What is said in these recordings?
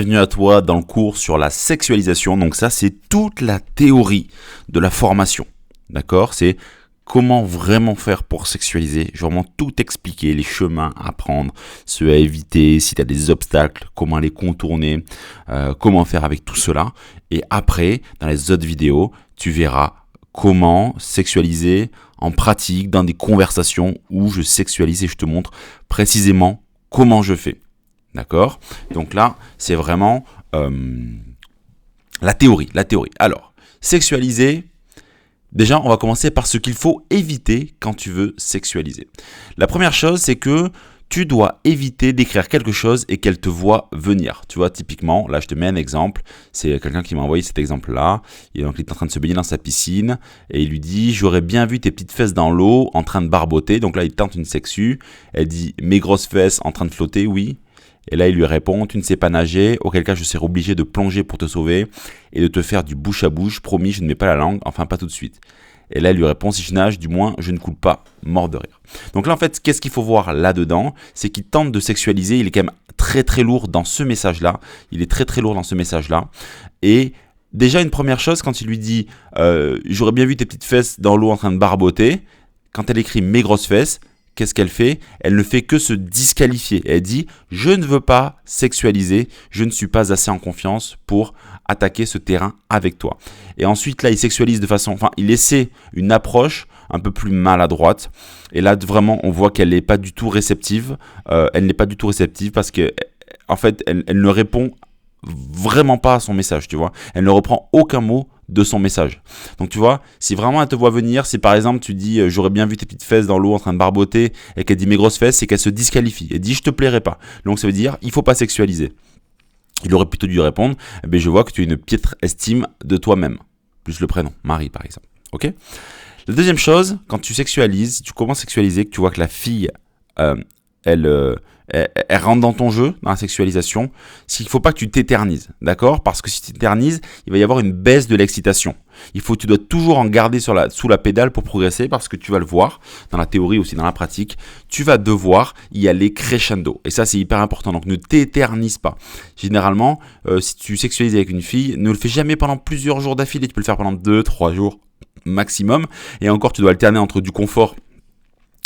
Bienvenue à toi dans le cours sur la sexualisation. Donc ça, c'est toute la théorie de la formation. D'accord? C'est comment vraiment faire pour sexualiser. Je vais vraiment tout expliquer, les chemins à prendre, ceux à éviter, si tu as des obstacles, comment les contourner, comment faire avec tout cela. Et après, dans les autres vidéos, tu verras comment sexualiser en pratique dans des conversations où je sexualise et je te montre précisément comment je fais. D'accord? Donc là, c'est vraiment la théorie. Alors, sexualiser, déjà, on va commencer par ce qu'il faut éviter quand tu veux sexualiser. La première chose, c'est que tu dois éviter d'écrire quelque chose et qu'elle te voit venir. Tu vois, typiquement, là, je te mets un exemple. C'est quelqu'un qui m'a envoyé cet exemple-là. Et donc, il est en train de se baigner dans sa piscine et il lui dit « J'aurais bien vu tes petites fesses dans l'eau en train de barboter. » Donc là, il tente une sexue. Elle dit « Mes grosses fesses en train de flotter, oui. » Et là, il lui répond « Tu ne sais pas nager, auquel cas je serai obligé de plonger pour te sauver et de te faire du bouche à bouche. Promis, je ne mets pas la langue, enfin pas tout de suite. » Et là, il lui répond « Si je nage, du moins, je ne coule pas. » Mort de rire. Donc là, en fait, qu'est-ce qu'il faut voir là-dedans? C'est qu'il tente de sexualiser. Il est quand même très très lourd dans ce message-là. Et déjà, une première chose, quand il lui dit « J'aurais bien vu tes petites fesses dans l'eau en train de barboter », quand elle écrit « mes grosses fesses », qu'est-ce qu'elle fait? Elle ne fait que se disqualifier. Elle dit « Je ne veux pas sexualiser, je ne suis pas assez en confiance pour attaquer ce terrain avec toi. » Et ensuite, là, il sexualise de façon... Enfin, il essaie une approche un peu plus maladroite. Et là, vraiment, on voit qu'elle n'est pas du tout réceptive. Elle n'est pas du tout réceptive parce que, en fait, elle ne répond vraiment pas à son message, tu vois. Elle ne reprend aucun mot de son message. Donc tu vois, si vraiment elle te voit venir, si par exemple tu dis j'aurais bien vu tes petites fesses dans l'eau en train de barboter et qu'elle dit mes grosses fesses, c'est qu'elle se disqualifie. Elle dit je te plairai pas. Donc ça veut dire il faut pas sexualiser. Il aurait plutôt dû répondre je vois que tu as une piètre estime de toi-même. Plus le prénom, Marie par exemple. Ok. La deuxième chose, quand tu sexualises, si tu commences à sexualiser, que tu vois que la fille elle rentre dans ton jeu, dans la sexualisation, c'est qu'il ne faut pas que tu t'éternises, d'accord? Parce que si tu t'éternises, il va y avoir une baisse de l'excitation. Tu dois toujours en garder sous la pédale pour progresser parce que tu vas le voir, dans la théorie aussi dans la pratique, tu vas devoir y aller crescendo. Et ça, c'est hyper important. Donc, ne t'éternise pas. Généralement, si tu sexualises avec une fille, ne le fais jamais pendant plusieurs jours d'affilée. Tu peux le faire pendant 2-3 jours maximum. Et encore, tu dois alterner entre du confort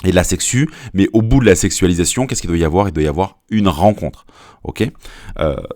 et de la sexu, mais au bout de la sexualisation, qu'est-ce qu'il doit y avoir? Il doit y avoir une rencontre, ok?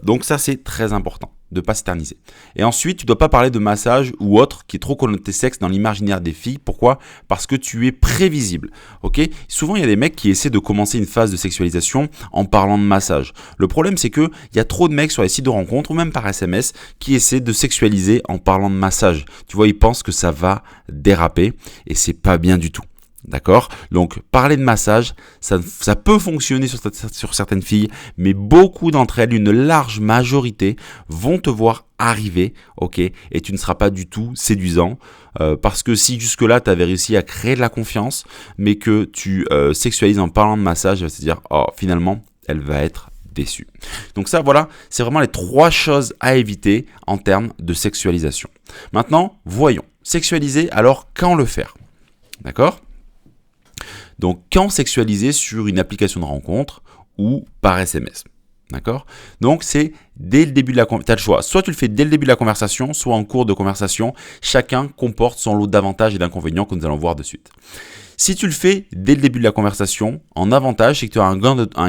Donc ça, c'est très important, de ne pas s'éterniser. Et ensuite, tu ne dois pas parler de massage ou autre qui est trop connoté sexe dans l'imaginaire des filles. Pourquoi? Parce que tu es prévisible, ok? Souvent, il y a des mecs qui essaient de commencer une phase de sexualisation en parlant de massage. Le problème, c'est qu'il y a trop de mecs sur les sites de rencontres ou même par SMS qui essaient de sexualiser en parlant de massage. Tu vois, ils pensent que ça va déraper et c'est pas bien du tout. D'accord? Donc, parler de massage, ça peut fonctionner sur certaines filles, mais beaucoup d'entre elles, une large majorité, vont te voir arriver, ok? Et tu ne seras pas du tout séduisant, parce que si jusque-là, tu avais réussi à créer de la confiance, mais que tu sexualises en parlant de massage, elle va se dire, oh, finalement, elle va être déçue. Donc ça, voilà, c'est vraiment les 3 choses à éviter en termes de sexualisation. Maintenant, voyons. Sexualiser, alors quand le faire? D'accord? Donc, quand sexualiser sur une application de rencontre ou par SMS. D'accord? Donc, c'est dès le début de la conversation. Tu as le choix. Soit tu le fais dès le début de la conversation, soit en cours de conversation. Chacun comporte son lot d'avantages et d'inconvénients que nous allons voir de suite. Si tu le fais dès le début de la conversation, en avantage, c'est que tu as un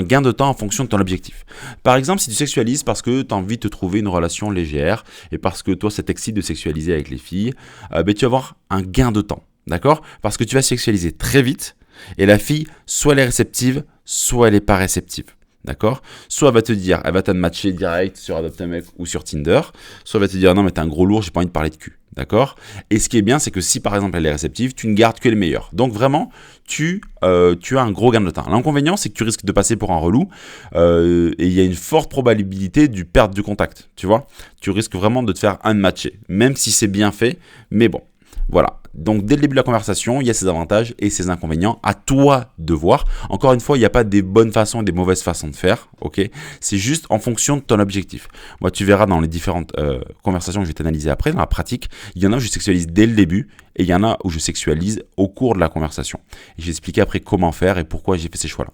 gain de temps en fonction de ton objectif. Par exemple, si tu sexualises parce que tu as envie de te trouver une relation légère et parce que toi, ça t'excite de sexualiser avec les filles, tu vas avoir un gain de temps. D'accord? Parce que tu vas sexualiser très vite. Et la fille, soit elle est réceptive, soit elle n'est pas réceptive. D'accord? Soit elle va te dire, elle va te matcher direct sur Adopt a Mec ou sur Tinder. Soit elle va te dire, non mais t'es un gros lourd, j'ai pas envie de parler de cul. D'accord? Et ce qui est bien, c'est que si par exemple elle est réceptive, tu ne gardes que les meilleurs. Donc vraiment, tu as un gros gain de temps. L'inconvénient, c'est que tu risques de passer pour un relou et il y a une forte probabilité du perdre du contact. Tu vois? Tu risques vraiment de te faire unmatcher, même si c'est bien fait, mais bon. Voilà, donc dès le début de la conversation, il y a ses avantages et ses inconvénients. À toi de voir. Encore une fois, il n'y a pas des bonnes façons et des mauvaises façons de faire. Ok, c'est juste en fonction de ton objectif. Moi, tu verras dans les différentes conversations que je vais t'analyser après, dans la pratique, il y en a où je sexualise dès le début et il y en a où je sexualise au cours de la conversation. Et je vais expliquer après comment faire et pourquoi j'ai fait ces choix-là.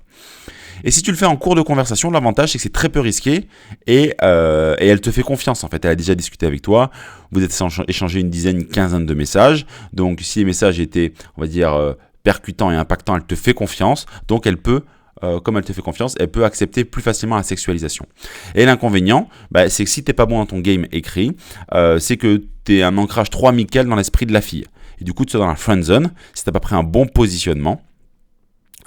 Et si tu le fais en cours de conversation, l'avantage c'est que c'est très peu risqué et elle te fait confiance en fait. Elle a déjà discuté avec toi, vous êtes échangé une dizaine, une quinzaine de messages. Donc si les messages étaient, on va dire, percutants et impactants, elle te fait confiance. Donc elle peut, comme elle te fait confiance, elle peut accepter plus facilement la sexualisation. Et l'inconvénient, c'est que si t'es pas bon dans ton game écrit, c'est que t'es un ancrage trop amical dans l'esprit de la fille. Et du coup, tu es dans la friend zone, si tu n'as pas pris un bon positionnement,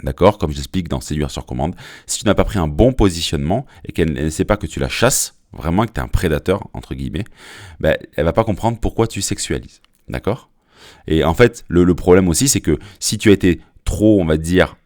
d'accord, comme j'explique dans Séduire sur commande, si tu n'as pas pris un bon positionnement et qu'elle ne sait pas que tu la chasses, vraiment que tu es un prédateur, entre guillemets, elle va pas comprendre pourquoi tu sexualises, d'accord. Et en fait, le problème aussi, c'est que si tu as été trop, on va dire,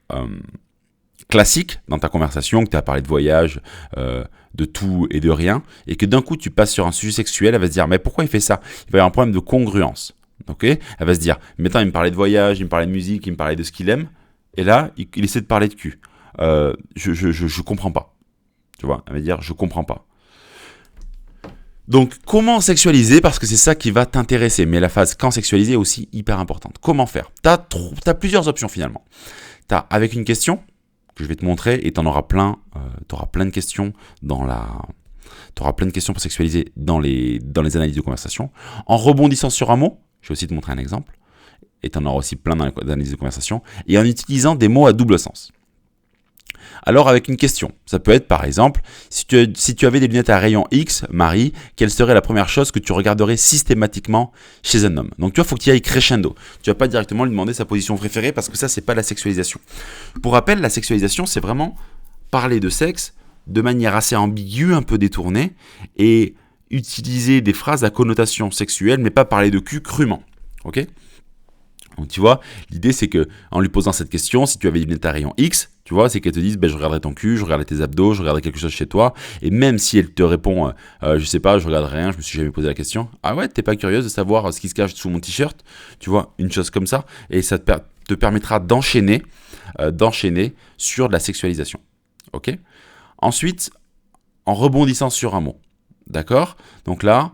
classique dans ta conversation, que tu as parlé de voyage, de tout et de rien, et que d'un coup tu passes sur un sujet sexuel, elle va se dire, mais pourquoi il fait ça? Il va y avoir un problème de congruence. Ok, elle va se dire, maintenant il me parlait de voyage, il me parlait de musique, il me parlait de ce qu'il aime, et là il essaie de parler de cul. Je comprends pas. Tu vois, elle va dire, je comprends pas. Donc comment sexualiser, parce que c'est ça qui va t'intéresser, mais la phase quand sexualiser est aussi hyper importante. Comment faire? T'as plusieurs options finalement. T'as avec une question que je vais te montrer, et t'en auras plein. T'auras plein de questions T'auras plein de questions pour sexualiser dans les analyses de conversation. En rebondissant sur un mot, je vais aussi te montrer un exemple, et tu en auras aussi plein dans les analyses de conversation, et en utilisant des mots à double sens. Alors avec une question, ça peut être par exemple, si tu avais des lunettes à rayon X, Marie, quelle serait la première chose que tu regarderais systématiquement chez un homme? Donc tu vois, il faut que tu y ailles crescendo. Tu vas pas directement lui demander sa position préférée, parce que ça, c'est pas la sexualisation. Pour rappel, la sexualisation, c'est vraiment parler de sexe de manière assez ambiguë, un peu détournée, et utiliser des phrases à connotation sexuelle, mais pas parler de cul crûment. Ok? Donc tu vois, l'idée c'est que en lui posant cette question, si tu avais des lunettes à rayon X, tu vois, c'est qu'elle te dise, je regarderai ton cul, je regarderai tes abdos, je regarderai quelque chose chez toi, et même si elle te répond, je sais pas, je regarde rien, je me suis jamais posé la question, ah ouais, t'es pas curieuse de savoir ce qui se cache sous mon t-shirt, tu vois, une chose comme ça, et ça te permettra d'enchaîner sur de la sexualisation. Ok? Ensuite, en rebondissant sur un mot, d'accord? Donc là,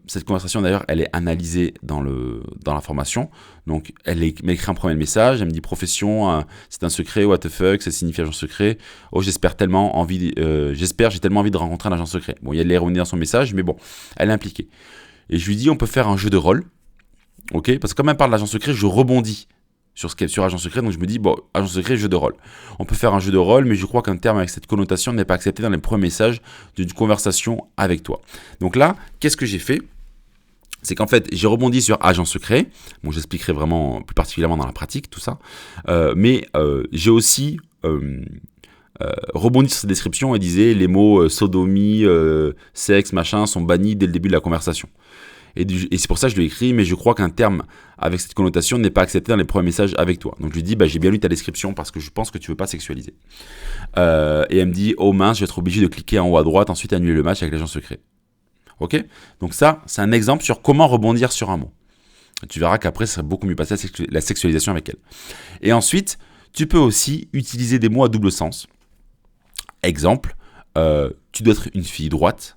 cette conversation d'ailleurs, elle est analysée dans la formation. Donc, elle m'écrit un premier message, elle me dit profession, c'est un secret, what the fuck, ça signifie agent secret. Oh, j'ai tellement envie de rencontrer un agent secret. Bon, il y a de l'ironie dans son message, mais bon, elle est impliquée. Et je lui dis, on peut faire un jeu de rôle, ok? Parce que comme elle parle d'agent secret, je rebondis sur agent secret, donc je me dis, bon, agent secret, jeu de rôle. On peut faire un jeu de rôle, mais je crois qu'un terme avec cette connotation n'est pas accepté dans les premiers messages d'une conversation avec toi. Donc là, qu'est-ce que j'ai fait? C'est qu'en fait, j'ai rebondi sur agent secret. Bon, j'expliquerai vraiment plus particulièrement dans la pratique, tout ça. Mais j'ai aussi rebondi sur cette description et disait les mots sodomie, sexe, machin sont bannis dès le début de la conversation. Et c'est pour ça que je lui ai écrit, mais je crois qu'un terme avec cette connotation n'est pas accepté dans les premiers messages avec toi. Donc je lui dis, j'ai bien lu ta description parce que je pense que tu veux pas sexualiser. Et elle me dit, oh mince, je vais être obligé de cliquer en haut à droite, ensuite annuler le match avec l'agent secret. Ok? Donc ça, c'est un exemple sur comment rebondir sur un mot. Tu verras qu'après, ça serait beaucoup mieux passer la sexualisation avec elle. Et ensuite, tu peux aussi utiliser des mots à double sens. Exemple, tu dois être une fille droite.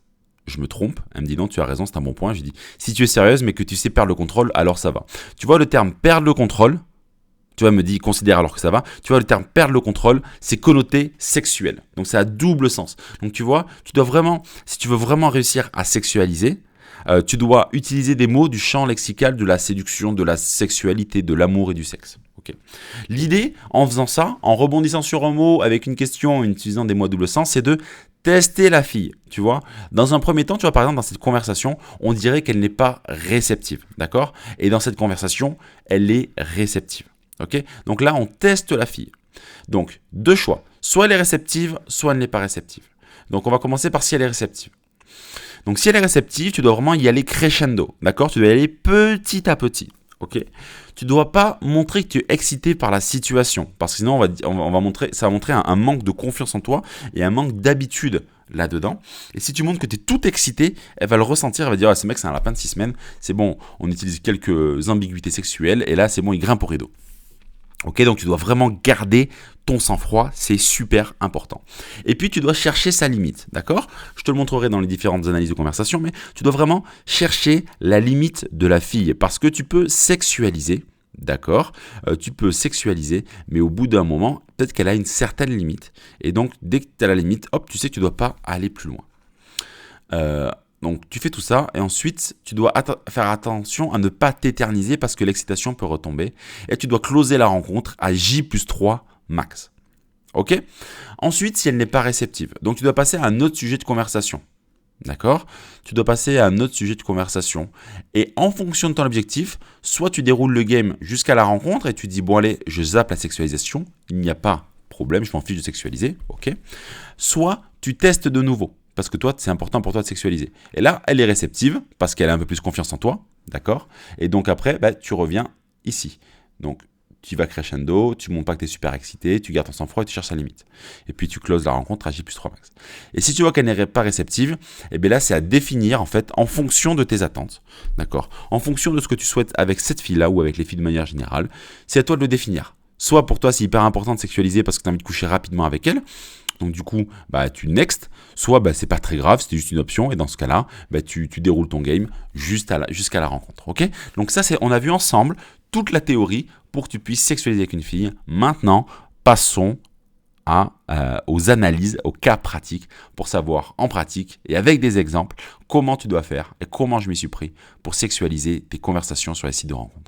Je me trompe, elle me dit non, tu as raison, c'est un bon point. Je lui dis, si tu es sérieuse mais que tu sais perdre le contrôle, alors ça va. Tu vois le terme perdre le contrôle, tu vois, elle me dit considère alors que ça va. Tu vois le terme perdre le contrôle, c'est connoté sexuel. Donc c'est à double sens. Donc tu vois, tu dois vraiment, si tu veux vraiment réussir à sexualiser, tu dois utiliser des mots du champ lexical de la séduction, de la sexualité, de l'amour et du sexe. Okay. L'idée, en faisant ça, en rebondissant sur un mot avec une question, en utilisant des mots à double sens, c'est de tester la fille, tu vois. Dans un premier temps, tu vois, par exemple, dans cette conversation, on dirait qu'elle n'est pas réceptive, d'accord? Et dans cette conversation, elle est réceptive, ok? Donc là, on teste la fille. Donc, deux choix. Soit elle est réceptive, soit elle n'est pas réceptive. Donc, on va commencer par si elle est réceptive. Donc, si elle est réceptive, tu dois vraiment y aller crescendo, d'accord? Tu dois y aller petit à petit, ok? Tu ne dois pas montrer que tu es excité par la situation, parce que sinon ça va montrer un manque de confiance en toi et un manque d'habitude là-dedans. Et si tu montres que tu es tout excité, elle va le ressentir, elle va dire ah, ce mec c'est un lapin de 6 semaines, c'est bon, on utilise quelques ambiguïtés sexuelles et là c'est bon, il grimpe au rideau. Ok, donc tu dois vraiment garder ton sang-froid, c'est super important. Et puis tu dois chercher sa limite, d'accord? Je te le montrerai dans les différentes analyses de conversation, mais tu dois vraiment chercher la limite de la fille, parce que tu peux sexualiser, d'accord, tu peux sexualiser, mais au bout d'un moment, peut-être qu'elle a une certaine limite. Et donc, dès que tu as la limite, hop, tu sais que tu ne dois pas aller plus loin. Donc, tu fais tout ça, et ensuite, tu dois faire attention à ne pas t'éterniser parce que l'excitation peut retomber. Et tu dois closer la rencontre à J+3 max. Ok ? Ensuite, si elle n'est pas réceptive, donc tu dois passer à un autre sujet de conversation. D'accord ? Tu dois passer à un autre sujet de conversation. Et en fonction de ton objectif, soit tu déroules le game jusqu'à la rencontre et tu dis, bon allez, je zappe la sexualisation, il n'y a pas de problème, je m'en fiche de sexualiser, ok ? Soit tu testes de nouveau, parce que toi, c'est important pour toi de sexualiser. Et là, elle est réceptive, parce qu'elle a un peu plus confiance en toi, d'accord ? Et donc après, tu reviens ici. Donc, tu vas crescendo, tu montres pas que tu es super excité, tu gardes ton sang-froid et tu cherches la limite. Et puis tu closes la rencontre à J+3 max. Et si tu vois qu'elle n'est pas réceptive, et bien là c'est à définir en fait en fonction de tes attentes. D'accord ? En fonction de ce que tu souhaites avec cette fille-là ou avec les filles de manière générale, c'est à toi de le définir. Soit pour toi c'est hyper important de sexualiser parce que tu as envie de coucher rapidement avec elle, donc du coup tu next, soit c'est pas très grave, c'était juste une option, et dans ce cas-là, tu déroules ton game jusqu'à la rencontre. Ok ? Donc ça on a vu ensemble toute la théorie pour que tu puisses sexualiser avec une fille. Maintenant, passons aux analyses, aux cas pratiques, pour savoir en pratique et avec des exemples comment tu dois faire et comment je m'y suis pris pour sexualiser tes conversations sur les sites de rencontres.